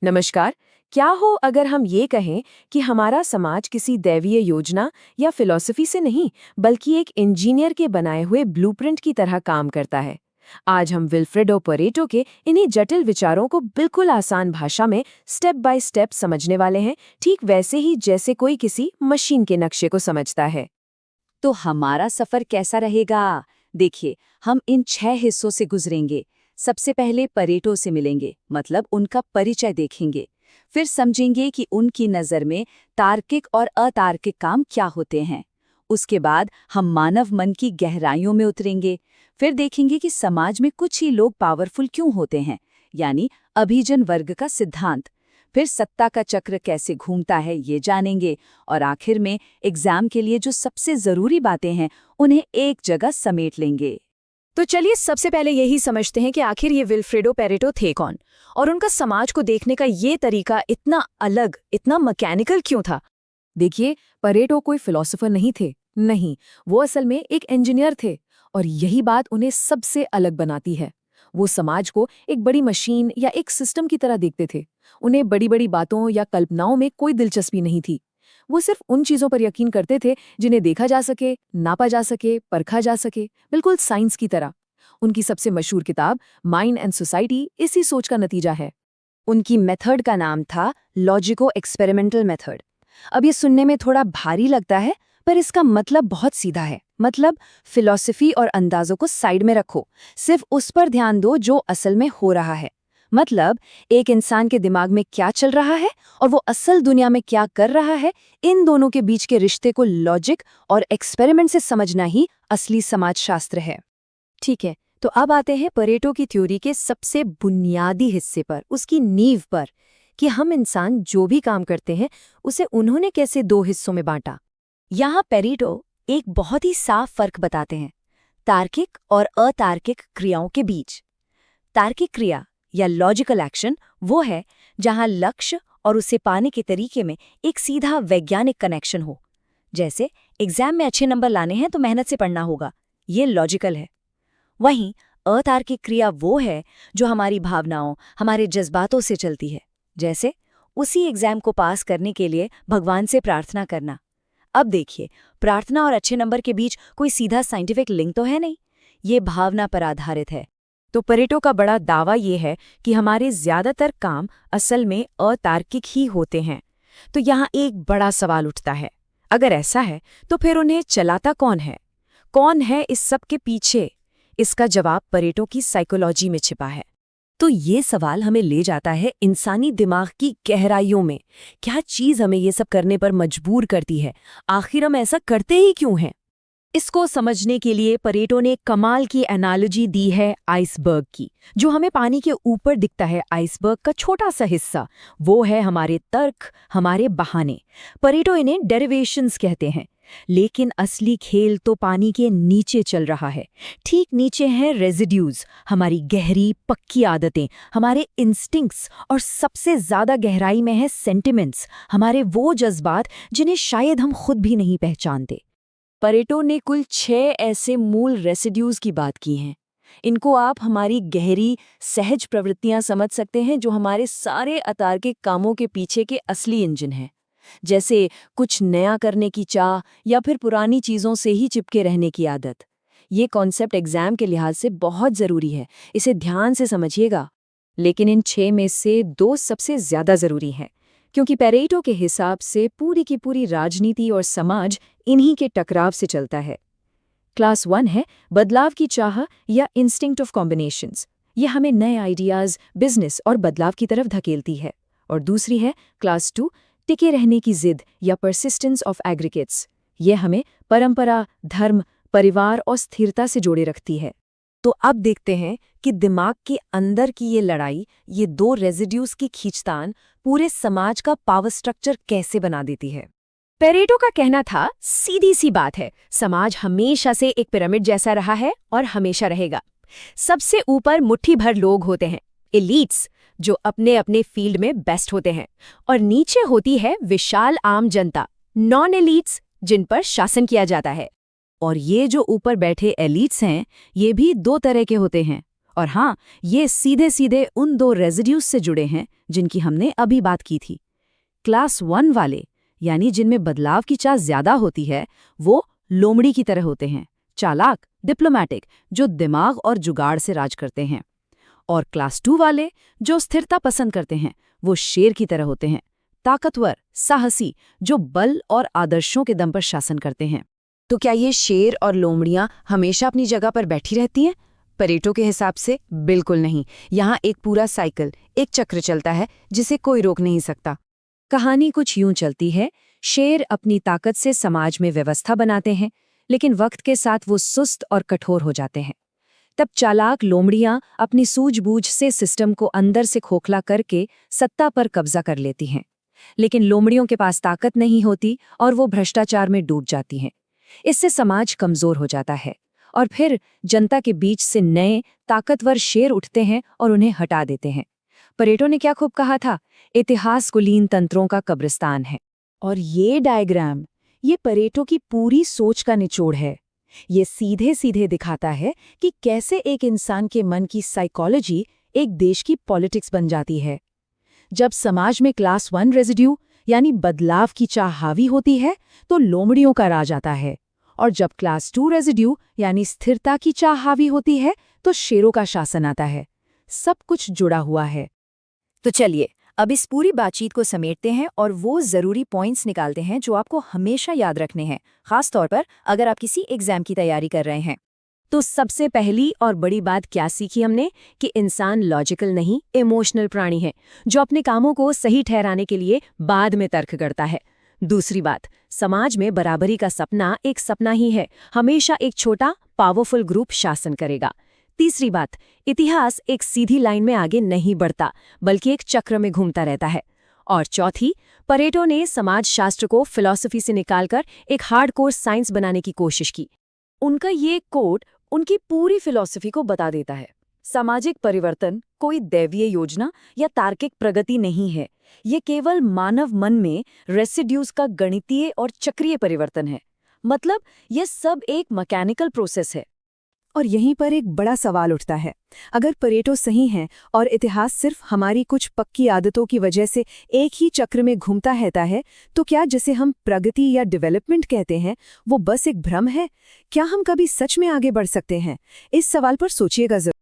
नमस्कार। क्या हो अगर हम ये कहें कि हमारा समाज किसी दैवीय योजना या फिलॉसफी से नहीं बल्कि एक इंजीनियर के बनाए हुए ब्लूप्रिंट की तरह काम करता है। आज हम विल्फ्रेडो परेटो के इन्हीं जटिल विचारों को बिल्कुल आसान भाषा में स्टेप बाय स्टेप समझने वाले हैं, ठीक वैसे ही जैसे कोई किसी मशीन के नक्शे को समझता है। तो हमारा सफर कैसा रहेगा? देखिए, हम इन 6 हिस्सों से गुजरेंगे। सबसे पहले परेटो से मिलेंगे, मतलब उनका परिचय देखेंगे। फिर समझेंगे कि उनकी नज़र में तार्किक और अतार्किक काम क्या होते हैं। उसके बाद हम मानव मन की गहराइयों में उतरेंगे। फिर देखेंगे कि समाज में कुछ ही लोग पावरफुल क्यों होते हैं, यानी अभिजन वर्ग का सिद्धांत। फिर सत्ता का चक्र कैसे घूमता है ये जानेंगे, और आखिर में एग्जाम के लिए जो सबसे ज़रूरी बातें हैं उन्हें एक जगह समेट लेंगे। तो चलिए सबसे पहले यही समझते हैं कि आखिर ये विल्फ्रेडो पेरेटो थे कौन, और उनका समाज को देखने का ये तरीका इतना अलग, इतना मैकेनिकल क्यों था। देखिए, परेटो कोई फिलोसोफर नहीं थे। नहीं, वो असल में एक इंजीनियर थे। और यही बात उन्हें सबसे अलग बनाती है। वो समाज को एक बड़ी मशीन या एक सिस्टम की तरह देखते थे। उन्हें बड़ी बड़ी बातों या कल्पनाओं में कोई दिलचस्पी नहीं थी। वो सिर्फ उन चीजों पर यकीन करते थे जिन्हें देखा जा सके, नापा जा सके, परखा जा सके, बिल्कुल साइंस की तरह। उनकी सबसे मशहूर किताब माइंड एंड सोसाइटी इसी सोच का नतीजा है। उनकी मेथड का नाम था लॉजिको एक्सपेरिमेंटल मेथड। अब ये सुनने में थोड़ा भारी लगता है, पर इसका मतलब बहुत सीधा है। मतलब फिलॉसफी और अंदाजों को साइड में रखो, सिर्फ उस पर ध्यान दो जो असल में हो रहा है। मतलब एक इंसान के दिमाग में क्या चल रहा है और वो असल दुनिया में क्या कर रहा है, इन दोनों के बीच के रिश्ते को लॉजिक और एक्सपेरिमेंट से समझना ही असली समाजशास्त्र है। ठीक है, तो अब आते हैं परेटो की थ्योरी के सबसे बुनियादी हिस्से पर, उसकी नींव पर, कि हम इंसान जो भी काम करते हैं उसे उन्होंने कैसे दो हिस्सों में बांटा। यहाँ पेरेटो एक बहुत ही साफ फर्क बताते हैं तार्किक और अतार्किक क्रियाओं के बीच। तार्किक क्रिया या लॉजिकल एक्शन वो है जहाँ लक्ष्य और उसे पाने के तरीके में एक सीधा वैज्ञानिक कनेक्शन हो। जैसे एग्जाम में अच्छे नंबर लाने हैं तो मेहनत से पढ़ना होगा, ये लॉजिकल है। वहीं अतार्किक क्रिया वो है जो हमारी भावनाओं, हमारे जज्बातों से चलती है। जैसे उसी एग्जाम को पास करने के लिए भगवान से प्रार्थना करना। अब देखिए, प्रार्थना और अच्छे नंबर के बीच कोई सीधा साइंटिफिक लिंक तो है नहीं, ये भावना पर आधारित है। तो परेटो का बड़ा दावा ये है कि हमारे ज्यादातर काम असल में अतार्किक ही होते हैं। तो यहाँ एक बड़ा सवाल उठता है, अगर ऐसा है तो फिर उन्हें चलाता कौन है? कौन है इस सब के पीछे? इसका जवाब परेटो की साइकोलॉजी में छिपा है। तो ये सवाल हमें ले जाता है इंसानी दिमाग की गहराइयों में। क्या चीज़ हमें ये सब करने पर मजबूर करती है? आखिर हम ऐसा करते ही क्यों हैं? इसको समझने के लिए परेटो ने कमाल की एनालॉजी दी है आइसबर्ग की। जो हमें पानी के ऊपर दिखता है, आइसबर्ग का छोटा सा हिस्सा, वो है हमारे तर्क, हमारे बहाने। परेटो इन्हें डेरिवेशंस कहते हैं। लेकिन असली खेल तो पानी के नीचे चल रहा है। ठीक नीचे हैं रेजिड्यूज, हमारी गहरी पक्की आदतें, हमारे इंस्टिंक्ट्स, और सबसे ज्यादा गहराई में है सेंटिमेंट्स, हमारे वो जज्बात जिन्हें शायद हम खुद भी नहीं पहचानते। परेटो ने कुल 6 ऐसे मूल रेसिड्यूज की बात की हैं। इनको आप हमारी गहरी सहज प्रवृत्तियां समझ सकते हैं, जो हमारे सारे अतार्किक कामों के पीछे के असली इंजन हैं। जैसे कुछ नया करने की चाह या फिर पुरानी चीज़ों से ही चिपके रहने की आदत। ये कॉन्सेप्ट एग्जाम के लिहाज से बहुत ज़रूरी है, इसे ध्यान से समझिएगा। लेकिन इन 6 में से 2 सबसे ज्यादा जरूरी हैं, क्योंकि पेरेटो के हिसाब से पूरी की पूरी राजनीति और समाज इन्हीं के टकराव से चलता है। क्लास 1 है बदलाव की चाह या इंस्टिंक्ट ऑफ कॉम्बिनेशंस। ये हमें नए आइडियाज, बिजनेस और बदलाव की तरफ धकेलती है। और दूसरी है क्लास 2, टिके रहने की जिद या परसिस्टेंस ऑफ एग्रीगेट्स। ये हमें परंपरा, धर्म, परिवार और स्थिरता से जोड़े रखती है। तो अब देखते हैं कि दिमाग के अंदर की ये लड़ाई, ये 2 रेजिड्यूज की खींचतान पूरे समाज का पावर स्ट्रक्चर कैसे बना देती है। पेरेटो का कहना था, सीधी सी बात है, समाज हमेशा से एक पिरामिड जैसा रहा है और हमेशा रहेगा। सबसे ऊपर मुट्ठी भर लोग होते हैं, एलीट्स, जो अपने अपने फील्ड में बेस्ट होते हैं, और नीचे होती है विशाल आम जनता, नॉन एलीट्स, जिन पर शासन किया जाता है। और ये जो ऊपर बैठे एलीट्स हैं, ये भी 2 तरह के होते हैं। और हाँ, ये सीधे सीधे उन 2 रेजिड्यूज से जुड़े हैं जिनकी हमने अभी बात की थी। क्लास 1 वाले, यानी जिनमें बदलाव की चाह ज्यादा होती है, वो लोमड़ी की तरह होते हैं, चालाक, डिप्लोमैटिक, जो दिमाग और जुगाड़ से राज करते हैं। और क्लास 2 वाले, जो स्थिरता पसंद करते हैं, वो शेर की तरह होते हैं, ताकतवर, साहसी, जो बल और आदर्शों के दम पर शासन करते हैं। तो क्या ये शेर और लोमड़ियां हमेशा अपनी जगह पर बैठी रहती हैं? परेटो के हिसाब से बिल्कुल नहीं। यहाँ एक पूरा साइकिल, एक चक्र चलता है जिसे कोई रोक नहीं सकता। कहानी कुछ यूं चलती है, शेर अपनी ताकत से समाज में व्यवस्था बनाते हैं, लेकिन वक्त के साथ वो सुस्त और कठोर हो जाते हैं। तब चालाक लोमड़ियां अपनी सूझबूझ से सिस्टम को अंदर से खोखला करके सत्ता पर कब्जा कर लेती हैं। लेकिन लोमड़ियों के पास ताकत नहीं होती और वो भ्रष्टाचार में डूब जाती हैं। इससे समाज कमजोर हो जाता है और फिर जनता के बीच से नए ताकतवर शेर उठते हैं और उन्हें हटा देते हैं। परेटो ने क्या खूब कहा था, इतिहास कुलीन तंत्रों का कब्रिस्तान है। और ये डायग्राम, ये परेटो की पूरी सोच का निचोड़ है। ये सीधे सीधे दिखाता है कि कैसे एक इंसान के मन की साइकोलॉजी एक देश की पॉलिटिक्स बन जाती है। जब समाज में क्लास 1 रेजिड्यू यानी बदलाव की चाह हावी होती है तो लोमड़ियों का राज आता है, और जब क्लास 2 रेजिड्यू यानी स्थिरता की चाह हावी होती है तो शेरों का शासन आता है। सब कुछ जुड़ा हुआ है। तो चलिए अब इस पूरी बातचीत को समेटते हैं और वो ज़रूरी पॉइंट्स निकालते हैं जो आपको हमेशा याद रखने हैं, खास तौर पर अगर आप किसी एग्जाम की तैयारी कर रहे हैं। तो सबसे पहली और बड़ी बात क्या सीखी हमने कि इंसान लॉजिकल नहीं, इमोशनल प्राणी है, जो अपने कामों को सही ठहराने के लिए बाद में तर्क करता है। दूसरी बात, समाज में बराबरी का सपना एक सपना ही है, हमेशा एक छोटा पावरफुल ग्रुप शासन करेगा। तीसरी बात, इतिहास एक सीधी लाइन में आगे नहीं बढ़ता बल्कि एक चक्र में घूमता रहता है। और चौथी, परेटो ने समाजशास्त्र को फिलॉसफी से निकालकर एक हार्डकोर साइंस बनाने की कोशिश की। उनका ये कोट उनकी पूरी फिलॉसफी को बता देता है। सामाजिक परिवर्तन कोई दैवीय योजना या तार्किक प्रगति नहीं है, ये केवल मानव मन में रेसिड्यूज का गणितीय और चक्रीय परिवर्तन है। मतलब ये सब एक मैकेनिकल प्रोसेस है। और यहीं पर एक बड़ा सवाल उठता है, अगर परेटो सही हैं और इतिहास सिर्फ हमारी कुछ पक्की आदतों की वजह से एक ही चक्र में घूमता रहता है, तो क्या जिसे हम प्रगति या डेवलपमेंट कहते हैं वो बस एक भ्रम है? क्या हम कभी सच में आगे बढ़ सकते हैं? इस सवाल पर सोचिएगा जरूर।